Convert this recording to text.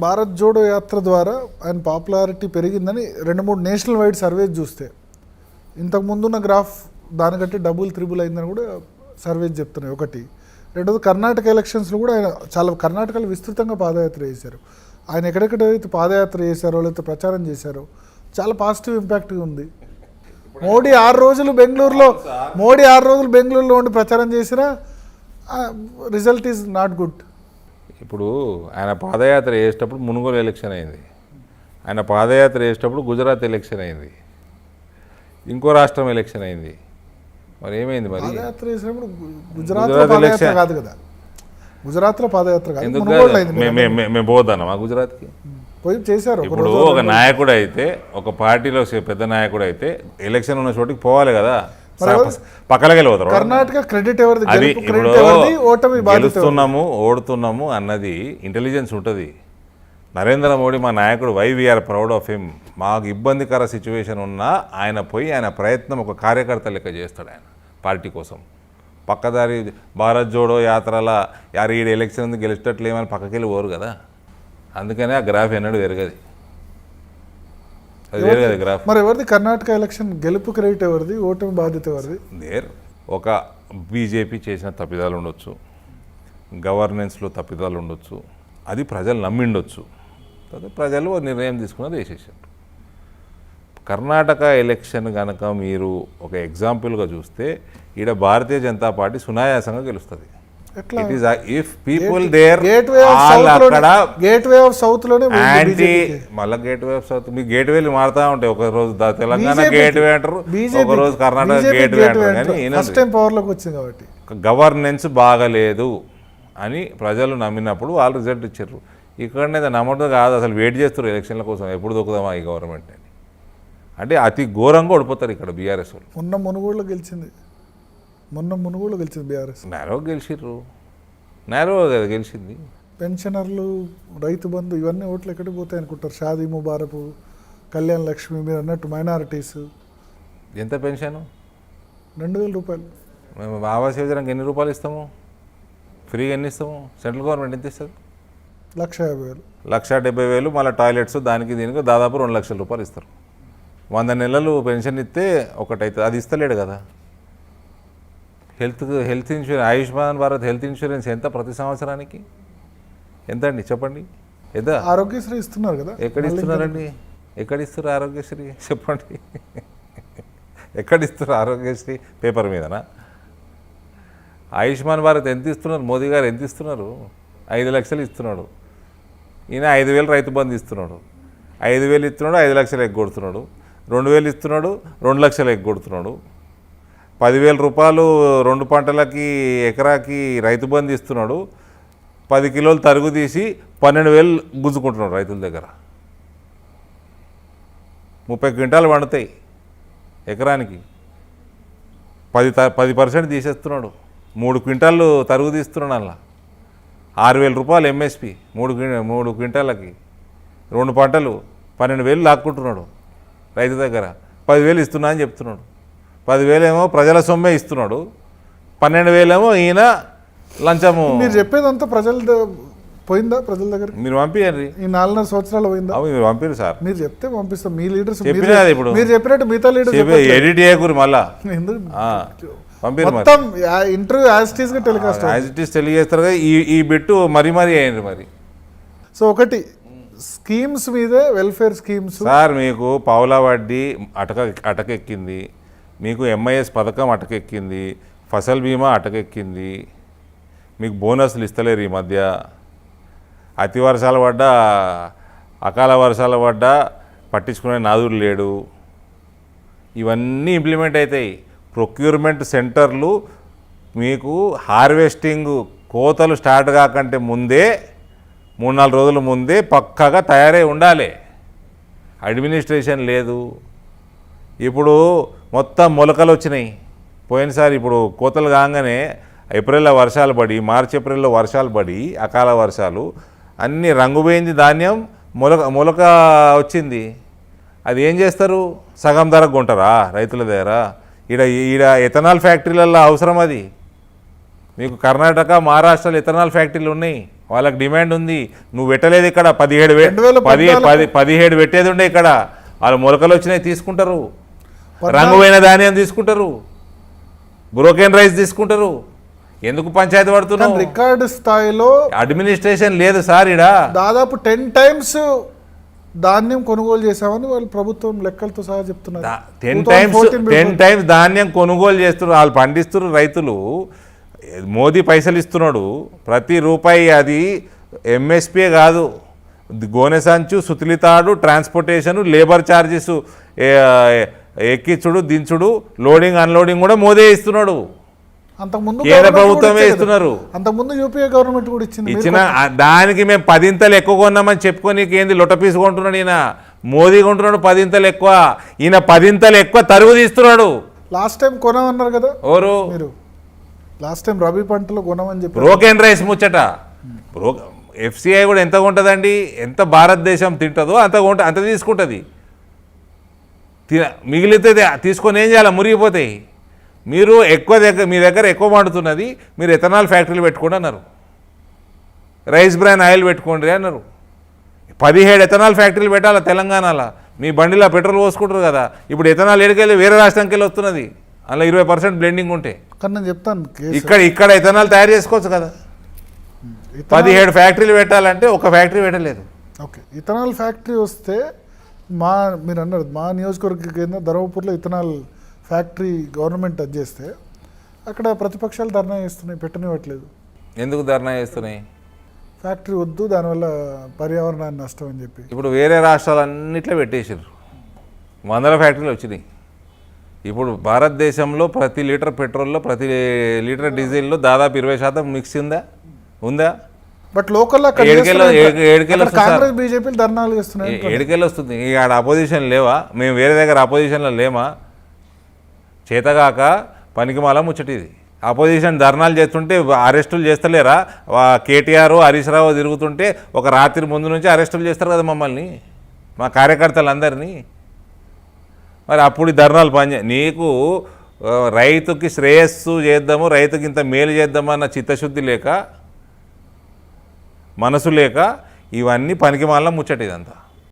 భారత్ జోడో యాత్ర ద్వారా ఆయన పాపులారిటీ పెరిగిందని 2-3 నేషనల్ వైడ్ సర్వేస్ చూస్తే ఇంతకుముందున్న గ్రాఫ్ దానికంటే డబుల్ త్రిబుల్ అయిందని కూడా సర్వేస్ చెప్తున్నాయి. ఒకటి. రెండోది కర్ణాటక ఎలక్షన్స్లో కూడా ఆయన చాలా కర్ణాటకలో విస్తృతంగా పాదయాత్ర చేశారు. ఆయన ఎక్కడెక్కడైతే పాదయాత్ర చేశారో లేకపోతే ప్రచారం చేశారో చాలా పాజిటివ్ ఇంపాక్ట్ ఉంది. మోడీ 6 రోజులు బెంగళూరులో ఉండి ప్రచారం చేసినా రిజల్ట్ ఈజ్ నాట్ గుడ్. ఇప్పుడు ఆయన పాదయాత్ర చేసేటప్పుడు మునుగోలు ఎలక్షన్ అయింది, ఆయన పాదయాత్ర చేసేటప్పుడు గుజరాత్ ఎలక్షన్ అయింది, ఇంకో రాష్ట్రం ఎలక్షన్ అయింది. మరి ఏమైంది? మరి పాదయాత్ర చేసినప్పుడు గుజరాత్ కాదు కదా, గుజరాత్లో పాదయాత్ర కాదు, ఎందుకు మేము పోతామా గుజరాత్కి? పోయి చేశారు. ఇప్పుడు ఒక నాయకుడు అయితే, ఒక పార్టీలో పెద్ద నాయకుడు అయితే ఎలక్షన్ ఉన్న చోటికి పోవాలి కదా, పక్కలకి వెళ్ళిపోతారు. కర్ణాటక క్రెడిట్ ఎవరిది? అది ఇప్పుడు గెలుస్తున్నాము ఓడుతున్నాము అన్నది ఇంటెలిజెన్స్ ఉంటుంది. నరేంద్ర మోడీ మా నాయకుడు, వీఆర్ ప్రౌడ్ ఆఫ్ హిమ్. మాకు ఇబ్బందికర సిచ్యువేషన్ ఉన్నా ఆయన పోయి ఆయన ప్రయత్నం ఒక కార్యకర్త లెక్క చేస్తాడు. ఆయన పార్టీ కోసం పక్కదారి భారత్ జోడో యాత్రల ఈడ ఎలక్షన్ ఉంది గెలిచేటట్లేమని పక్కకి వెళ్ళి పోరు కదా. అందుకనే ఆ గ్రాఫ్ ఎన్నడూ పెరగదు, అది వేరు కదా గ్రాఫ్. మరి ఎవరిది కర్ణాటక ఎలక్షన్ గెలుపు క్రెడిట్ ఎవరిది, ఓటమి బాధ్యత ఎవరిది? ఒక బీజేపీ చేసిన తప్పిదాలు ఉండొచ్చు, గవర్నెన్స్లో తప్పిదాలు ఉండొచ్చు, అది ప్రజలు నమ్మిండొచ్చు, ప్రజలు నిర్ణయం తీసుకున్నది వేసేసారు. కర్ణాటక ఎలక్షన్ కనుక మీరు ఒక ఎగ్జాంపుల్గా చూస్తే ఈడ భారతీయ జనతా పార్టీ సునాయాసంగా గెలుస్తుంది. మళ్ళీ gate way of south, me gate వేలు మారుతా ఉంటాయి. ఒక రోజు తెలంగాణ గేట్ వే అంటారు, ఒక రోజు కర్ణాటక గేట్ వే అంటారు. కానీ గవర్నెన్స్ బాగలేదు అని ప్రజలు నమ్మినప్పుడు వాళ్ళు రిజల్ట్ ఇచ్చారు. ఇక్కడనే నమ్మడం కాదు, అసలు వెయిట్ చేస్తారు ఎలక్షన్ల కోసం, ఎప్పుడు దొక్కుదామా ఈ గవర్నమెంట్ అని. అంటే అతి ఘోరంగా ఓడిపోతారు ఇక్కడ బీఆర్ఎస్ వాళ్ళు. మొన్న మునుగోడులో గెలిచింది బీఆర్ఎస్. నేరో గెలిచిర్రు, నేరో కదా గెలిచింది. పెన్షనర్లు, రైతు బంధు ఇవన్నీ ఓట్లు ఎక్కడికి పోతాయి అనుకుంటారు. షాదీ ముబారక్, కళ్యాణ్ లక్ష్మి, మీరు అన్నట్టు మైనారిటీస్. ఎంత పెన్షన్? 2000 రూపాయలు. మేము ఆవాస్ యోజనకి ఎన్ని రూపాయలు ఇస్తాము? ఫ్రీగా ఎన్ని ఇస్తాము? సెంట్రల్ గవర్నమెంట్ ఎంత ఇస్తుంది? 1,50,000. 1,70,000. మళ్ళీ టాయిలెట్స్ దానికి దీనికి దాదాపు 2 లక్షల రూపాయలు ఇస్తారు. 100 నెలలు పెన్షన్ ఇస్తే ఒకటైతే అది ఇస్తలేడు కదా. Health insurance, Ayushman Bharat health insurance ఎంత ప్రతి సంవత్సరానికి? ఎంత అండి చెప్పండి? ఎంత? ఆరోగ్యశ్రీ ఇస్తున్నారు కదా. ఎక్కడ ఇస్తున్నారండి? ఎక్కడ ఇస్తారు ఆరోగ్యశ్రీ చెప్పండి? ఎక్కడ ఇస్తారు ఆరోగ్యశ్రీ? పేపర్ మీదనా? ఆయుష్మాన్ భారత్ ఎంత ఇస్తున్నారు? మోదీ గారు ఎంత ఇస్తున్నారు? 5 లక్షలు ఇస్తున్నాడు. ఈయన 5,000 రైతు బంధు ఇస్తున్నాడు. 5,000 ఇస్తున్నాడు, 5 లక్షలు ఎగ్గొడుతున్నాడు. 2,000 ఇస్తున్నాడు, 2 లక్షలు ఎగ్గొడుతున్నాడు. 10,000 రూపాయలు 2 పంటలకి ఎకరాకి రైతు బంధు ఇస్తున్నాడు. 10 కిలోలు తరుగు తీసి 12,000 గుంజుకుంటున్నాడు రైతుల దగ్గర. 30 క్వింటాలు పండుతాయి ఎకరానికి, 10% తీసేస్తున్నాడు. 3 క్వింటాలు తరుగు తీస్తున్నాడు. అలా 6,000 రూపాయలు ఎంఎస్పి 3 క్వింటాలకి, 2 పంటలు 12,000 లాక్కుంటున్నాడు రైతు దగ్గర. 10,000 ఇస్తున్నా అని చెప్తున్నాడు. 10,000 ఏమో ప్రజల సొమ్మే ఇస్తున్నాడు, 12,000 ఏమో ఈయన లంచము. మీరు చెప్పేదంతా పోయిందా ప్రజల దగ్గర? మీరు పంపించండి. ఈ 4.5 సంవత్సరాలు పోయిందా? మీరు పంపిరు సార్. మీరు చెప్తే పంపిస్తాం. మీ లీడర్స్ చెప్పినా ఇప్పుడు మీరు చెప్పినట్టు మిగతా లీడర్స్ ఎడిట్ చేయకూరు మళ్ళా పంపిరు. మొత్తం ఇంటర్వ్యూ యాజ్ ఇట్ ఈస్ గా టెలికాస్ట్ కదా. ఈ బిట్టు మరీ అయ్యింది మరి. సో ఒకటి స్కీమ్స్ మీదే, వెల్ఫేర్ స్కీమ్స్ సార్, మీకు పావులా వడ్డీ అటకెక్కింది, మీకు ఎంఐఎస్ పథకం అటకెక్కింది, ఫసల్ బీమా అటకెక్కింది, మీకు బోనస్లు ఇస్తలేరు ఈ మధ్య. అతి వర్షాలు పడ్డా, అకాల వర్షాలు పడ్డా పట్టించుకునే నాదుడు లేడు. ఇవన్నీ ఇంప్లిమెంట్ అవుతాయి. ప్రొక్యూర్మెంట్ సెంటర్లు మీకు హార్వెస్టింగ్ కోతలు స్టార్ట్ కాకంటే ముందే 3-4 రోజుల ముందే పక్కాగా తయారై ఉండాలి. అడ్మినిస్ట్రేషన్ లేదు. ఇప్పుడు మొత్తం మొలకలు వచ్చినాయి పోయినసారి. ఇప్పుడు కోతలు కాగానే ఏప్రిల్లో వర్షాలు పడి, ఏప్రిల్లో వర్షాలు పడి, అకాల వర్షాలు, అన్నీ రంగుపోయింది ధాన్యం, మొలక వచ్చింది. అది ఏం చేస్తారు? సగం ధరకు కొంటారా రైతుల దగ్గర? ఈడ ఎథనాల్ ఫ్యాక్టరీలలో అవసరం. అది మీకు కర్ణాటక, మహారాష్ట్రలో ఎథనాల్ ఫ్యాక్టరీలు ఉన్నాయి. వాళ్ళకి డిమాండ్ ఉంది. నువ్వు పెట్టలేదు ఇక్కడ 17 పెట్టేది ఉండే ఇక్కడ. వాళ్ళు మొలకలు వచ్చినాయి తీసుకుంటారు, రంగు పోయిన ధాన్యం తీసుకుంటారు, బ్రోకెన్ రైస్ తీసుకుంటారు. ఎందుకు పంచాయతీ పడుతున్నావు? రికార్డు స్థాయిలో అడ్మినిస్ట్రేషన్ లేదు సార్. ఇడ దాదాపు 10 times ధాన్యం కొనుగోలు చేశామని వాళ్ళు ప్రభుత్వం లెక్కలతో సహా చెప్తున్నారు. 10 times ధాన్యం కొనుగోలు చేస్తున్నారు, వాళ్ళు పండిస్తున్నారు రైతులు. మోదీ పైసలు ఇస్తున్నాడు, ప్రతి రూపాయి అది ఎంఎస్పీ కాదు, గోనె సంచు, సుతిలితాడు, ట్రాన్స్పోర్టేషను, లేబర్ ఛార్జెస్, ఎక్కించుడు, దించుడు, లోడింగ్ అన్లోడింగ్ కూడా మోదీ ఇస్తున్నాడు. అంతకుముందు కేంద్ర ప్రభుత్వమే ఇస్తున్నారు. అంతకుముందు యూపీఏ గవర్నమెంట్ కూడా ఇచ్చిన దానికి మేము 10 ఇంతలు ఎక్కువ కొన్నామని చెప్పుకొని ఏంది లొట్టపీసు కొంటున్నాడు ఈయన. మోదీ కొంటున్నాడు 10 ఇంతలు ఎక్కువ, ఈయన 10 ఇంతలు ఎక్కువ తరుగు తీస్తున్నాడు. లాస్ట్ టైం కొనమన్నారు కదా ఎవరు మీరు? లాస్ట్ టైం రబీ పంటలో కొనమని చెప్పి బ్రోకెన్ రైస్ ముచ్చట. ఎఫ్సిఐ కూడా ఎంత కొంటుందండి? ఎంత భారతదేశం తింటుందో అంత తీసుకుంటుంది. మిగిలితే తీసుకొని ఏం చేయాలి? మురిగిపోతాయి. మీరు మీ దగ్గర ఎక్కువ పండుతున్నది, మీరు ఎథనాల్ ఫ్యాక్టరీలు పెట్టుకోండి అన్నారు, రైస్ బ్రాన్ ఆయిల్ పెట్టుకోండి అన్నారు. 17 ఎథనాల్ ఫ్యాక్టరీలు పెట్టాలి తెలంగాణలో. మీ బండిలో పెట్రోల్ పోసుకుంటారు కదా, ఇప్పుడు ఎథనాల్ ఎడికెళ్ళి వేరే రాష్ట్రానికి వెళ్ళి వస్తున్నది, అలా 20% బ్లెండింగ్ ఉంటే. కానీ నేను చెప్తాను ఇక్కడ ఎథనాల్ తయారు చేసుకోవచ్చు కదా. 17 ఫ్యాక్టరీలు పెట్టాలంటే ఒక ఫ్యాక్టరీ పెట్టలేదు. ఓకే, ఇథనాల్ ఫ్యాక్టరీ వస్తే మీరు అన్నారు మా నియోజకవర్గ కేంద్రం ధర్మపూర్లో ఇథనాల్ ఫ్యాక్టరీ గవర్నమెంట్ అది చేస్తే అక్కడ ప్రతిపక్షాలు ధర్నా చేస్తున్నాయి, పెట్టనివ్వట్లేదు. ఎందుకు ధర్నా చేస్తున్నాయి? ఫ్యాక్టరీ వద్దు, దానివల్ల పర్యావరణాన్ని నష్టం అని చెప్పి. ఇప్పుడు వేరే రాష్ట్రాలన్నిట్లో పెట్టేసారు, 100 ఫ్యాక్టరీలు వచ్చినాయి. ఇప్పుడు భారతదేశంలో ప్రతి లీటర్ పెట్రోల్లో, ప్రతి లీటర్ డీజిల్లో దాదాపు 20% మిక్స్ ఉందా? బట్ లోకల్లో కాంగ్రెస్ బీజేపీలు ధర్నాలు చేస్తున్నాయి. ఏడుకెళ్ళి వస్తుంది? ఆడ అపోజిషన్ లేవా? మేము వేరే దగ్గర అపోజిషన్లో లేమా? చేతగాక పనికిమాల ముచ్చటిది. అపోజిషన్ ధర్నాలు చేస్తుంటే అరెస్టులు చేస్తలేరా? కేటీఆర్, హరీష్ రావు తిరుగుతుంటే ఒక రాత్రి ముందు నుంచి అరెస్టులు చేస్తారు కదా మమ్మల్ని, మా కార్యకర్తలందరినీ. మరి అప్పుడు ధర్నాలు నీకు రైతుకి శ్రేయస్సు చేద్దాము, రైతుకి ఇంత మేలు చేద్దామన్న చిత్తశుద్ధి లేక, మనసు లేక ఇవన్నీ పనికిమాల ముచ్చట ఇదంతా.